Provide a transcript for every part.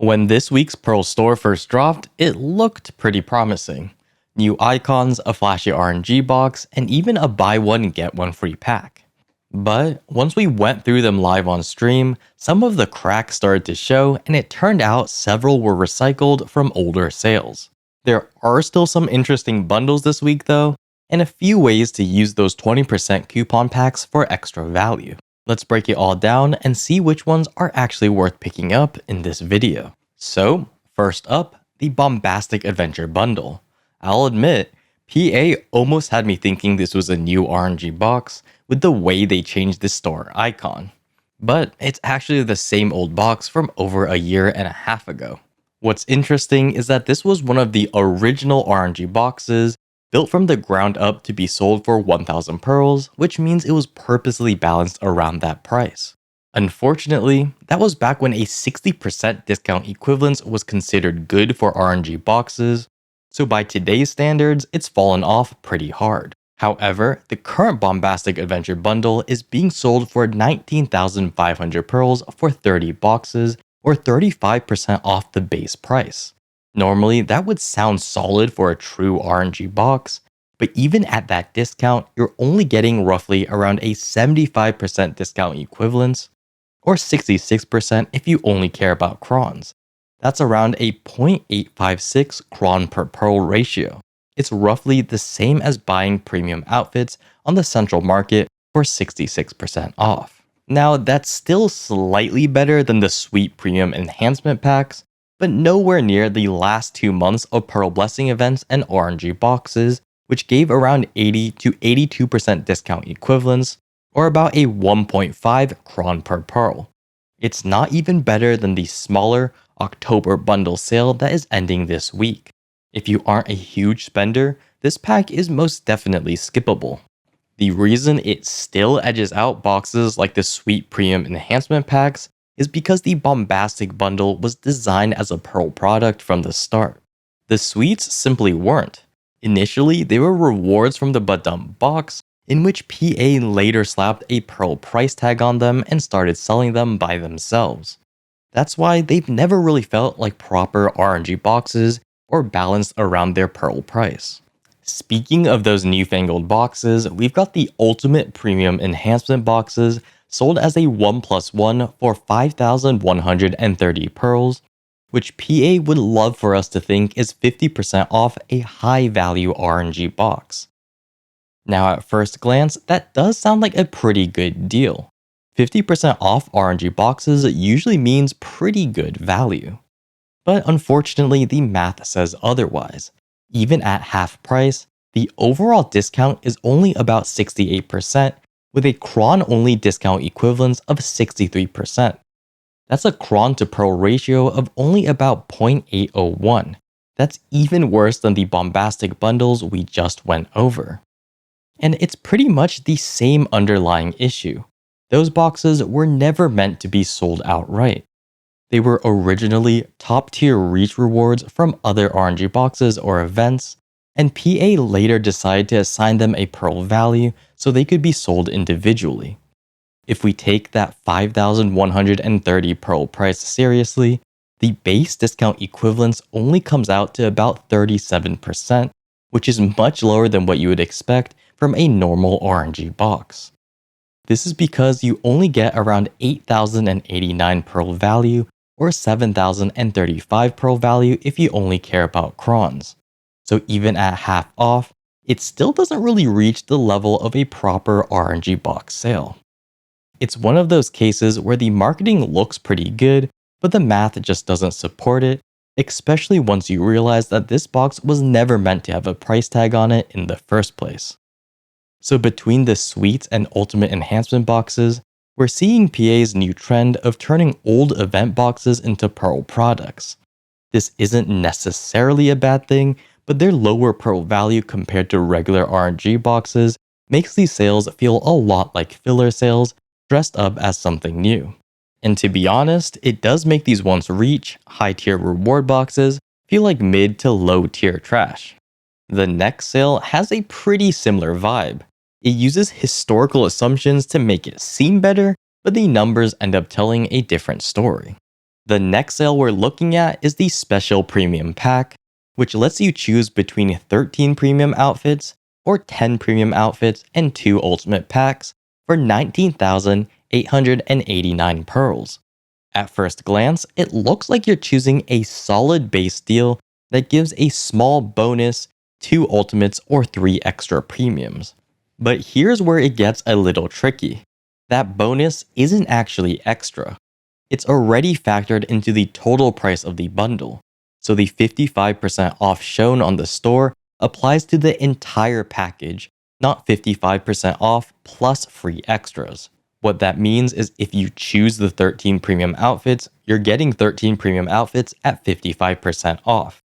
When this week's Pearl store first dropped, it looked pretty promising. New icons, a flashy RNG box, and even a buy one get one free pack. But once we went through them live on stream, some of the cracks started to show, and it turned out several were recycled from older sales. There are still some interesting bundles this week though, and a few ways to use those 20% coupon packs for extra value. Let's break it all down and see which ones are actually worth picking up in this video. So, first up, the Bombastic Adventure Bundle. I'll admit, PA almost had me thinking this was a new RNG box with the way they changed the store icon. But it's actually the same old box from over a year and a half ago. What's interesting is that this was one of the original RNG boxes built from the ground up to be sold for 1,000 pearls, which means it was purposely balanced around that price. Unfortunately, that was back when a 60% discount equivalence was considered good for RNG boxes, so by today's standards, it's fallen off pretty hard. However, the current Bombastic Adventure Bundle is being sold for 19,500 pearls for 30 boxes, or 35% off the base price. Normally, that would sound solid for a true RNG box, but even at that discount, you're only getting roughly around a 75% discount equivalence, or 66% if you only care about crons. That's around a 0.856 cron per pearl ratio. It's roughly the same as buying premium outfits on the central market for 66% off. Now, that's still slightly better than the sweet premium enhancement packs, but nowhere near the last 2 months of Pearl Blessing events and RNG boxes, which gave around 80 to 82% discount equivalents, or about a 1.5 cron per pearl. It's not even better than the smaller October bundle sale that is ending this week. If you aren't a huge spender, this pack is most definitely skippable. The reason it still edges out boxes like the sweet premium enhancement packs is because the Bombastic Bundle was designed as a Pearl product from the start. The sweets simply weren't. Initially, they were rewards from the Badum box, in which PA later slapped a Pearl price tag on them and started selling them by themselves. That's why they've never really felt like proper RNG boxes or balanced around their Pearl price. Speaking of those newfangled boxes, we've got the Ultimate Premium Enhancement boxes sold as a 1+1 for 5,130 pearls, which PA would love for us to think is 50% off a high value RNG box. Now at first glance, that does sound like a pretty good deal. 50% off RNG boxes usually means pretty good value. But unfortunately, the math says otherwise. Even at half price, the overall discount is only about 68%, with a cron-only discount equivalence of 63%. That's a cron to pearl ratio of only about 0.801. That's even worse than the Bombastic bundles we just went over. And it's pretty much the same underlying issue. Those boxes were never meant to be sold outright. They were originally top-tier reach rewards from other RNG boxes or events, and PA later decided to assign them a pearl value so they could be sold individually. If we take that 5,130 pearl price seriously, the base discount equivalence only comes out to about 37%, which is much lower than what you would expect from a normal RNG box. This is because you only get around 8,089 pearl value or 7,035 pearl value if you only care about crons. So even at half off, it still doesn't really reach the level of a proper RNG box sale. It's one of those cases where the marketing looks pretty good, but the math just doesn't support it, especially once you realize that this box was never meant to have a price tag on it in the first place. So between the Sweets and Ultimate Enhancement boxes, we're seeing PA's new trend of turning old event boxes into Pearl products. This isn't necessarily a bad thing, but their lower Pearl value compared to regular RNG boxes makes these sales feel a lot like filler sales dressed up as something new. And to be honest, it does make these once reach, high tier reward boxes feel like mid to low tier trash. The next sale has a pretty similar vibe. It uses historical assumptions to make it seem better, but the numbers end up telling a different story. The next sale we're looking at is the Special Premium Pack, which lets you choose between 13 premium outfits or 10 premium outfits and 2 ultimate packs for 19,889 pearls. At first glance, it looks like you're choosing a solid base deal that gives a small bonus, 2 ultimates, or 3 extra premiums. But here's where it gets a little tricky. That bonus isn't actually extra. It's already factored into the total price of the bundle, so the 55% off shown on the store applies to the entire package, not 55% off plus free extras. What that means is if you choose the 13 premium outfits, you're getting 13 premium outfits at 55% off.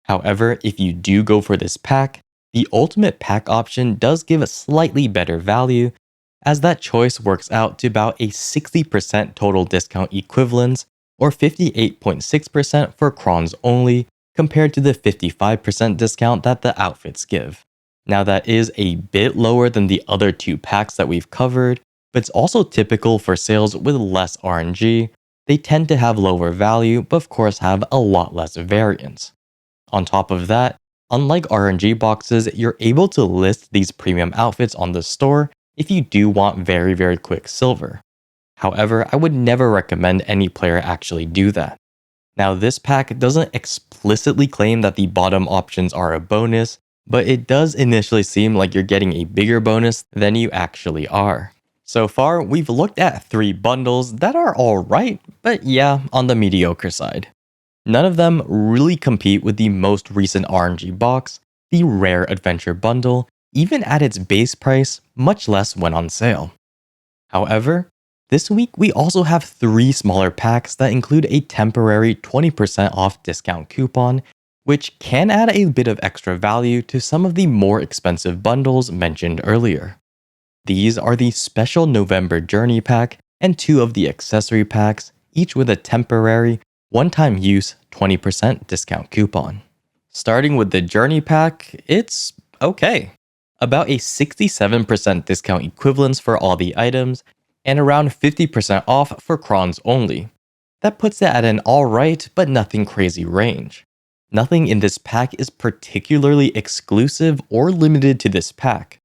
However, if you do go for this pack, the ultimate pack option does give a slightly better value, as that choice works out to about a 60% total discount equivalence, or 58.6% for crons only, compared to the 55% discount that the outfits give. Now that is a bit lower than the other 2 packs that we've covered, but it's also typical for sales with less RNG. They tend to have lower value, but of course have a lot less variance. On top of that, unlike RNG boxes, you're able to list these premium outfits on the store if you do want very quick silver. However, I would never recommend any player actually do that. Now, this pack doesn't explicitly claim that the bottom options are a bonus, but it does initially seem like you're getting a bigger bonus than you actually are. So far, we've looked at 3 bundles that are alright, but yeah, on the mediocre side. None of them really compete with the most recent RNG box, the Rare Adventure Bundle, even at its base price, much less when on sale. However, this week we also have 3 smaller packs that include a temporary 20% off discount coupon, which can add a bit of extra value to some of the more expensive bundles mentioned earlier. These are the Special November Journey Pack and 2 of the accessory packs, each with a temporary, one-time use 20% discount coupon. Starting with the Journey Pack, it's okay. About a 67% discount equivalence for all the items, and around 50% off for crons only. That puts it at an alright but nothing crazy range. Nothing in this pack is particularly exclusive or limited to this pack.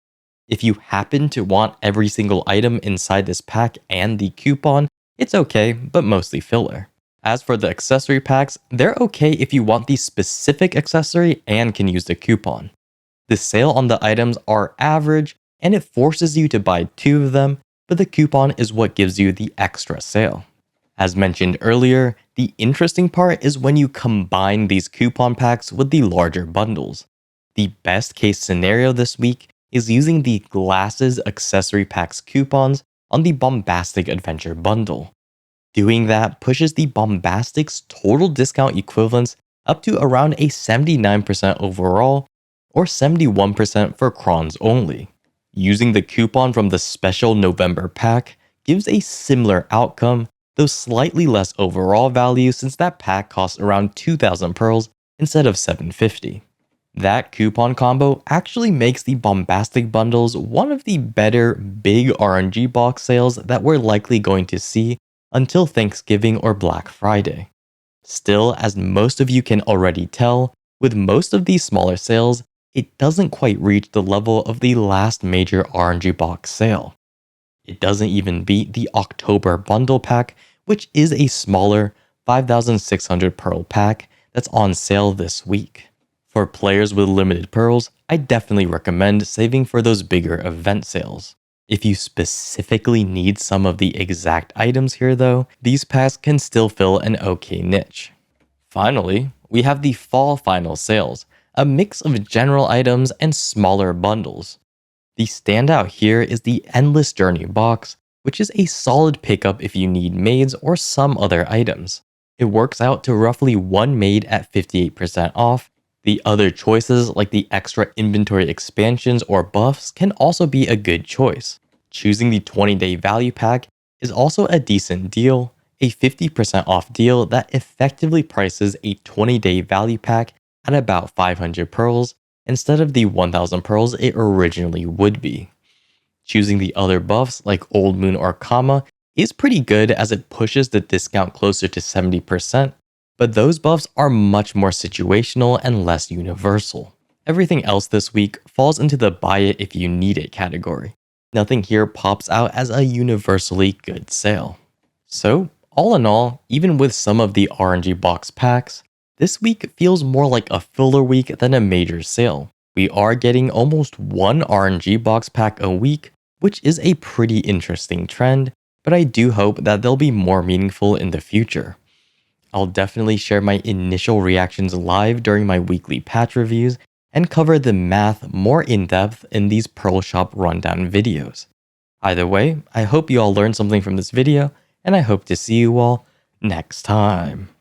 If you happen to want every single item inside this pack and the coupon, it's okay, but mostly filler. As for the accessory packs, they're okay if you want the specific accessory and can use the coupon. The sale on the items are average, and it forces you to buy 2 of them, but the coupon is what gives you the extra sale. As mentioned earlier, the interesting part is when you combine these coupon packs with the larger bundles. The best case scenario this week is using the Glasses Accessory Packs coupons on the Bombastic Adventure Bundle. Doing that pushes the Bombastics total discount equivalence up to around a 79% overall, or 71% for crons only. Using the coupon from the Special November pack gives a similar outcome, though slightly less overall value since that pack costs around 2,000 pearls instead of 750. That coupon combo actually makes the Bombastic bundles one of the better big RNG box sales that we're likely going to see until Thanksgiving or Black Friday. Still, as most of you can already tell, with most of these smaller sales, it doesn't quite reach the level of the last major RNG box sale. It doesn't even beat the October bundle pack, which is a smaller 5,600 pearl pack that's on sale this week. For players with limited pearls, I definitely recommend saving for those bigger event sales. If you specifically need some of the exact items here though, these packs can still fill an okay niche. Finally, we have the Fall Final Sales, a mix of general items and smaller bundles. The standout here is the Endless Journey box, which is a solid pickup if you need maids or some other items. It works out to roughly 1 maid at 58% off. The other choices like the extra inventory expansions or buffs can also be a good choice. Choosing the 20-day value pack is also a decent deal, a 50% off deal that effectively prices a 20-day value pack at about 500 pearls instead of the 1,000 pearls it originally would be. Choosing the other buffs like Old Moon or Kama is pretty good as it pushes the discount closer to 70%, but those buffs are much more situational and less universal. Everything else this week falls into the buy it if you need it category. Nothing here pops out as a universally good sale. So, all in all, even with some of the RNG box packs, this week feels more like a filler week than a major sale. We are getting almost one RNG box pack a week, which is a pretty interesting trend, but I do hope that they'll be more meaningful in the future. I'll definitely share my initial reactions live during my weekly patch reviews and cover the math more in depth in these Pearl Shop rundown videos. Either way, I hope you all learned something from this video, and I hope to see you all next time.